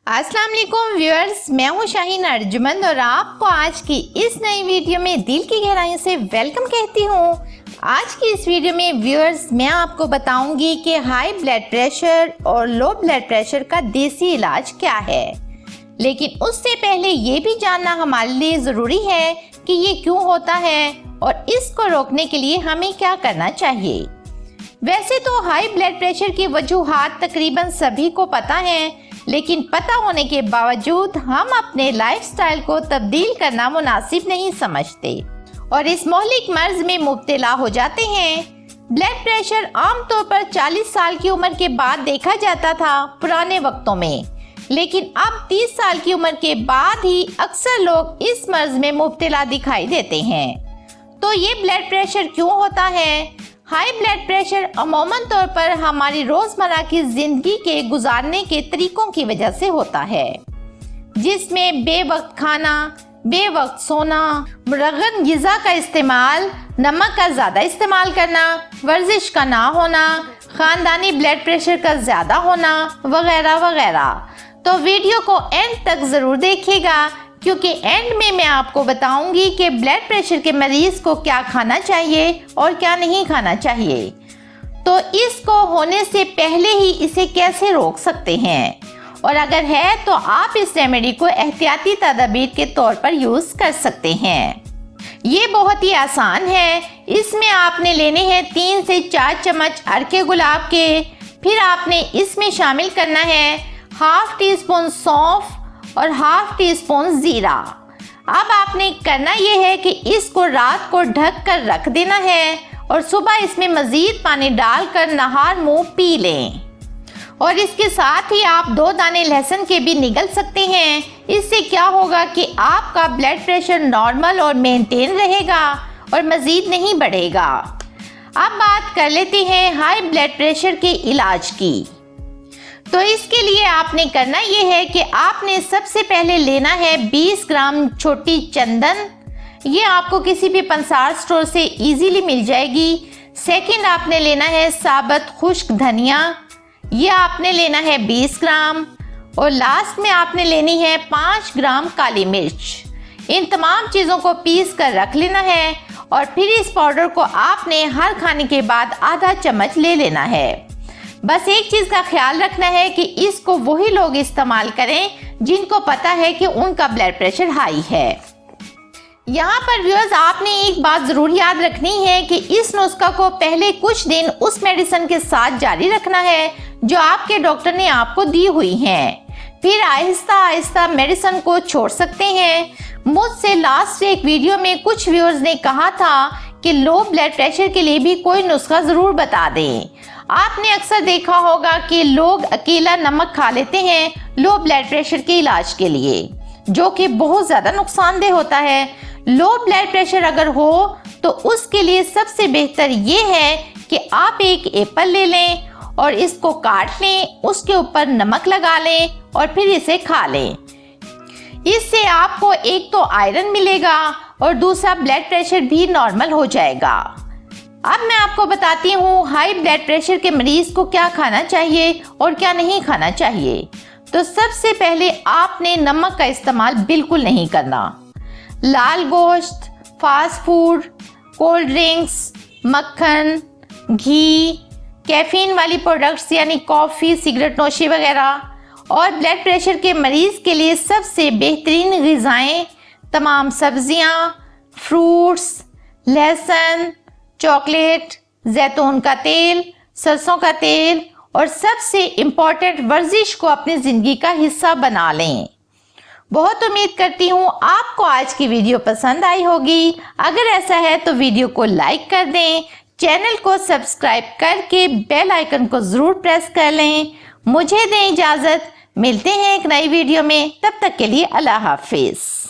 अस्सलाम वालेकुम व्यूअर्स, मैं हूं शाहीन अर्जुमंद और आपको आज की इस नई वीडियो में दिल की गहराइयों से वेलकम कहती हूं। आज की इस वीडियो में व्यूअर्स मैं आपको बताऊंगी कि हाई ब्लड प्रेशर और लो ब्लड प्रेशर का देसी इलाज क्या है। लेकिन उससे पहले ये भी जानना हमारे लिए ज़रूरी है कि ये क्यों होता है और इसको रोकने के लिए हमें क्या करना चाहिए। वैसे तो हाई ब्लड प्रेशर की वजूहात तकरीबन सभी को पता है, लेकिन पता होने के बावजूद हम अपने लाइफस्टाइल को तब्दील करना मुनासिब नहीं समझते और इस मोहलिक मर्ज में मुब्तला हो जाते हैं। ब्लड प्रेशर आमतौर पर 40 साल की उम्र के बाद देखा जाता था पुराने वक्तों में, लेकिन अब 30 साल की उम्र के बाद ही अक्सर लोग इस मर्ज में मुब्तला दिखाई देते हैं। तो ये ब्लड प्रेशर क्यों होता है? हाई ब्लड प्रेशर अमूमन तौर पर हमारी रोज़मर्रा की ज़िंदगी के गुजारने के तरीक़ों की वजह से होता है, जिसमें बेवक्त खाना, बेवक्त सोना, मुरगन ग़िज़ा का इस्तेमाल, नमक का ज़्यादा इस्तेमाल करना, वर्जिश का ना होना, ख़ानदानी ब्लड प्रेशर का ज़्यादा होना वगैरह वगैरह। तो वीडियो को एंड तक ज़रूर देखिएगा, क्योंकि एंड में मैं आपको बताऊंगी कि ब्लड प्रेशर के मरीज़ को क्या खाना चाहिए और क्या नहीं खाना चाहिए, तो इसको होने से पहले ही इसे कैसे रोक सकते हैं, और अगर है तो आप इस रेमेडी को एहतियाती तदाबीर के तौर पर यूज़ कर सकते हैं। ये बहुत ही आसान है। इसमें आपने लेने हैं 3 से 4 चम्मच अरके गुलाब के। फिर आपने इसमें शामिल करना है हाफ टी स्पून सौंफ और हाफ टी स्पून जीरा। अब आपने करना यह है कि इसको रात को ढक कर रख देना है और सुबह इसमें मजीद पानी डालकर नहार मुंह पी लें। और इसके साथ ही आप 2 दाने लहसुन के भी निगल सकते हैं। इससे क्या होगा कि आपका ब्लड प्रेशर नॉर्मल और मेंटेन रहेगा और मजीद नहीं बढ़ेगा। अब बात कर लेते हैं हाई ब्लड प्रेशर के इलाज की। तो इसके लिए आपने करना ये है कि आपने सबसे पहले लेना है 20 ग्राम छोटी चंदन। ये आपको किसी भी पंसार स्टोर से इजीली मिल जाएगी। सेकंड आपने लेना है साबुत खुश्क धनिया, ये आपने लेना है 20 ग्राम। और लास्ट में आपने लेनी है 5 ग्राम काली मिर्च। इन तमाम चीज़ों को पीस कर रख लेना है और फिर इस पाउडर को आपने हर खाने के बाद आधा चम्मच ले लेना है। बस एक चीज़ का ख्याल रखना है कि इसको वही लोग इस्तेमाल करें जिनको पता है कि उनका ब्लड प्रेशर हाई है। यहाँ पर व्यूअर्स आपने एक बात ज़रूर याद रखनी है कि इस नुस्खा को पहले कुछ दिन उस मेडिसिन के साथ जारी रखना है जो आपके डॉक्टर ने आपको दी हुई है। फिर आहिस्ता आहिस्ता मेडिसिन को छोड़ सकते हैं। मुझसे लास्ट एक वीडियो में कुछ व्यूअर्स ने कहा था कि लो ब्लड प्रेशर के लिए भी कोई नुस्खा ज़रूर बता दें। आपने अक्सर देखा होगा कि लोग अकेला नमक खा लेते हैं लो ब्लड प्रेशर के इलाज के लिए, जो कि बहुत ज़्यादा नुकसानदेह होता है। लो ब्लड प्रेशर अगर हो तो उसके लिए सबसे बेहतर ये है कि आप एक एप्पल ले लें और इसको काट लें, उसके ऊपर नमक लगा लें और फिर इसे खा लें। इससे आपको एक तो आयरन मिलेगा और दूसरा ब्लड प्रेशर भी नॉर्मल हो जाएगा। अब मैं आपको बताती हूँ हाई ब्लड प्रेशर के मरीज को क्या खाना चाहिए और क्या नहीं खाना चाहिए। तो सबसे पहले आपने नमक का इस्तेमाल बिल्कुल नहीं करना। लाल गोश्त, फास्ट फूड, कोल्ड ड्रिंक्स, मक्खन, घी, कैफीन वाली प्रोडक्ट्स यानी कॉफ़ी, सिगरेट नोशी वगैरह, और ब्लड प्रेशर के मरीज़ के लिए सबसे बेहतरीन ग़िज़ाएँ तमाम सब्ज़ियाँ, फ्रूट्स, लहसुन, चॉकलेट, जैतून का तेल, सरसों का तेल, और सबसे इम्पॉर्टेंट वर्जिश को अपनी ज़िंदगी का हिस्सा बना लें। बहुत उम्मीद करती हूँ आपको आज की वीडियो पसंद आई होगी। अगर ऐसा है तो वीडियो को लाइक कर दें, चैनल को सब्सक्राइब करके बेल आइकन को ज़रूर प्रेस कर लें। मुझे दें इजाज़त, मिलते हैं एक नई वीडियो में, तब तक के लिए अल्लाह हाफिज़।